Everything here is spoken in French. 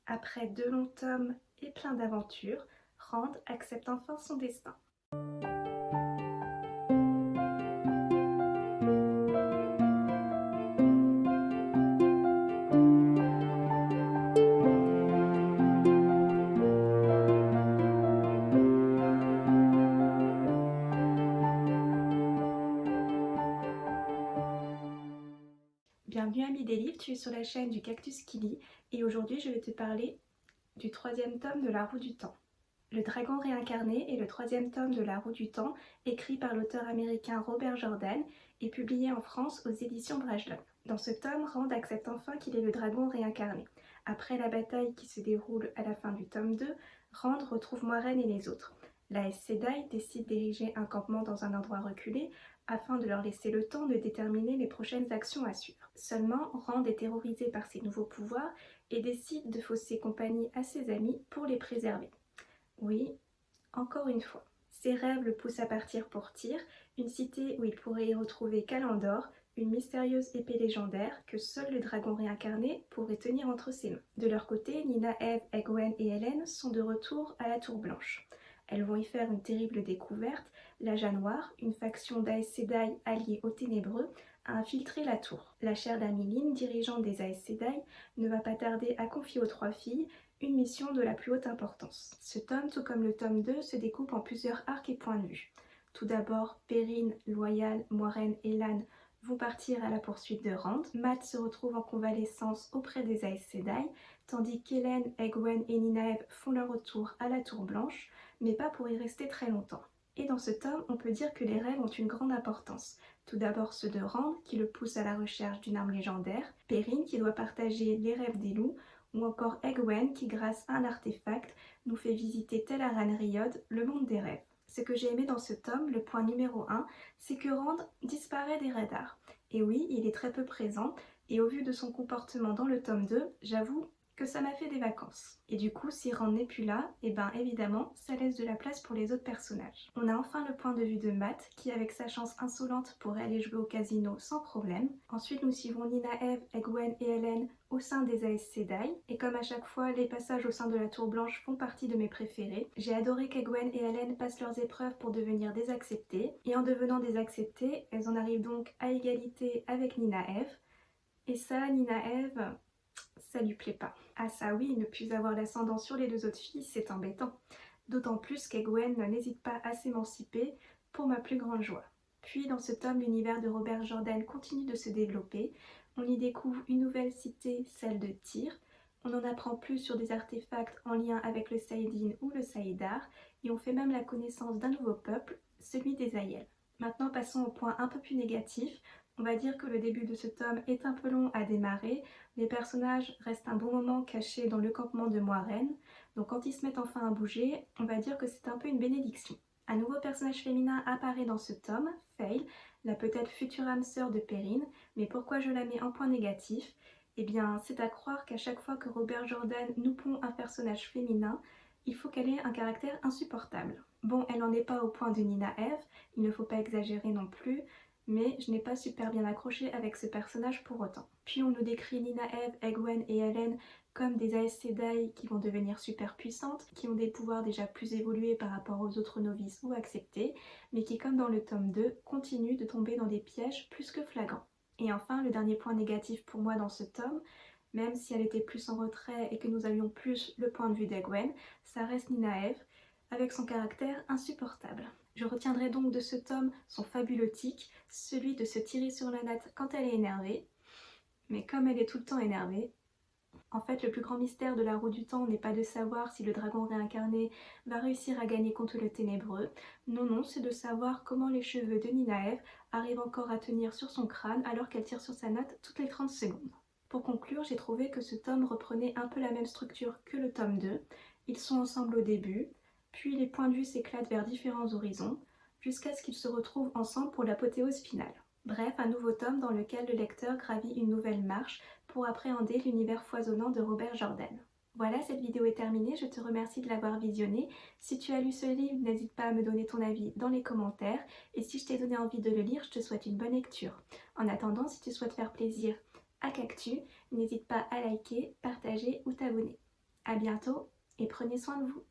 Après 2 longs tomes et plein d'aventures, Rand accepte enfin son destin. Bienvenue ami des livres, tu es sur la chaîne du Cactus qui lit et aujourd'hui je vais te parler du 3e tome de La Roue du Temps. Le Dragon réincarné est le 3e tome de La Roue du Temps, écrit par l'auteur américain Robert Jordan et publié en France aux éditions Brajlon. Dans ce tome, Rand accepte enfin qu'il est le dragon réincarné. Après la bataille qui se déroule à la fin du tome 2, Rand retrouve Moiraine et les autres. La Aes Sedai décide d'ériger un campement dans un endroit reculé afin de leur laisser le temps de déterminer les prochaines actions à suivre. Seulement, Rand est terrorisé par ses nouveaux pouvoirs et décide de fausser compagnie à ses amis pour les préserver. Oui, encore une fois. Ses rêves le poussent à partir pour Tyr, une cité où il pourrait y retrouver Kalandor, une mystérieuse épée légendaire que seul le dragon réincarné pourrait tenir entre ses mains. De leur côté, Nynaeve, Egwene et Hélène sont de retour à la Tour Blanche. Elles vont y faire une terrible découverte. La Noire, une faction d'Aes Sedai alliée aux Ténébreux, a infiltré la tour. La chère d'Amiline, dirigeante des Aes Sedai, ne va pas tarder à confier aux 3 filles une mission de la plus haute importance. Ce tome, tout comme le tome 2, se découpe en plusieurs arcs et points de vue. Tout d'abord, Perrine, Loyal, Moiraine et Lan vont partir à la poursuite de Rand. Mat se retrouve en convalescence auprès des Aes Sedai, tandis qu'Hélène, Egwene et Nynaeve font leur retour à la Tour Blanche, mais pas pour y rester très longtemps. Et dans ce tome, on peut dire que les rêves ont une grande importance. Tout d'abord ceux de Rand, qui le pousse à la recherche d'une arme légendaire, Perrine, qui doit partager les rêves des loups, ou encore Egwene qui, grâce à un artefact, nous fait visiter Tel'aran'rhiod, Riyod, le monde des rêves. Ce que j'ai aimé dans ce tome, le point numéro 1, c'est que Rand disparaît des radars. Et oui, il est très peu présent, et au vu de son comportement dans le tome 2, j'avoue que ça m'a fait des vacances. Et du coup, si Rand n'est plus là, et ben évidemment, ça laisse de la place pour les autres personnages. On a enfin le point de vue de Mat, qui avec sa chance insolente pourrait aller jouer au casino sans problème. Ensuite, nous suivons Nynaeve, Egwene et Hélène au sein des Aes Sedai, et comme à chaque fois, les passages au sein de la Tour Blanche font partie de mes préférés. J'ai adoré qu'Egwene et Hélène passent leurs épreuves pour devenir des acceptées, et en devenant des acceptées, elles en arrivent donc à égalité avec Nynaeve. Et ça, Nynaeve, ça lui plaît pas. Ah ça oui, ne plus avoir l'ascendant sur les 2 autres filles, c'est embêtant. D'autant plus qu'Egwene n'hésite pas à s'émanciper pour ma plus grande joie. Puis dans ce tome, l'univers de Robert Jordan continue de se développer. On y découvre une nouvelle cité, celle de Tyr. On en apprend plus sur des artefacts en lien avec le saïdin ou le saïdar, et on fait même la connaissance d'un nouveau peuple, celui des Aiel. Maintenant passons au point un peu plus négatif. On va dire que le début de ce tome est un peu long à démarrer. Les personnages restent un bon moment cachés dans le campement de Moiraine, donc quand ils se mettent enfin à bouger, on va dire que c'est un peu une bénédiction. Un nouveau personnage féminin apparaît dans ce tome, Faye, la peut-être future âme sœur de Perrine, mais pourquoi je la mets en point négatif? Eh bien, c'est à croire qu'à chaque fois que Robert Jordan nous pond un personnage féminin, il faut qu'elle ait un caractère insupportable. Bon, elle n'en est pas au point de Nynaeve, il ne faut pas exagérer non plus, mais je n'ai pas super bien accroché avec ce personnage pour autant. Puis on nous décrit Nynaeve, Egwene et Hélène comme des Aes Sedai qui vont devenir super puissantes, qui ont des pouvoirs déjà plus évolués par rapport aux autres novices ou acceptés, mais qui comme dans le tome 2, continuent de tomber dans des pièges plus que flagrants. Et enfin, le dernier point négatif pour moi dans ce tome, même si elle était plus en retrait et que nous avions plus le point de vue d'Egwene, ça reste Nynaeve, avec son caractère insupportable. Je retiendrai donc de ce tome son fabuleux tic, celui de se tirer sur la natte quand elle est énervée. Mais comme elle est tout le temps énervée, en fait le plus grand mystère de la roue du temps n'est pas de savoir si le dragon réincarné va réussir à gagner contre le ténébreux. Non, c'est de savoir comment les cheveux de Nynaeve arrivent encore à tenir sur son crâne alors qu'elle tire sur sa natte toutes les 30 secondes. Pour conclure, j'ai trouvé que ce tome reprenait un peu la même structure que le tome 2. Ils sont ensemble au début, puis les points de vue s'éclatent vers différents horizons, jusqu'à ce qu'ils se retrouvent ensemble pour l'apothéose finale. Bref, un nouveau tome dans lequel le lecteur gravit une nouvelle marche pour appréhender l'univers foisonnant de Robert Jordan. Voilà, cette vidéo est terminée, je te remercie de l'avoir visionnée. Si tu as lu ce livre, n'hésite pas à me donner ton avis dans les commentaires. Et si je t'ai donné envie de le lire, je te souhaite une bonne lecture. En attendant, si tu souhaites faire plaisir à Cactus, n'hésite pas à liker, partager ou t'abonner. À bientôt et prenez soin de vous.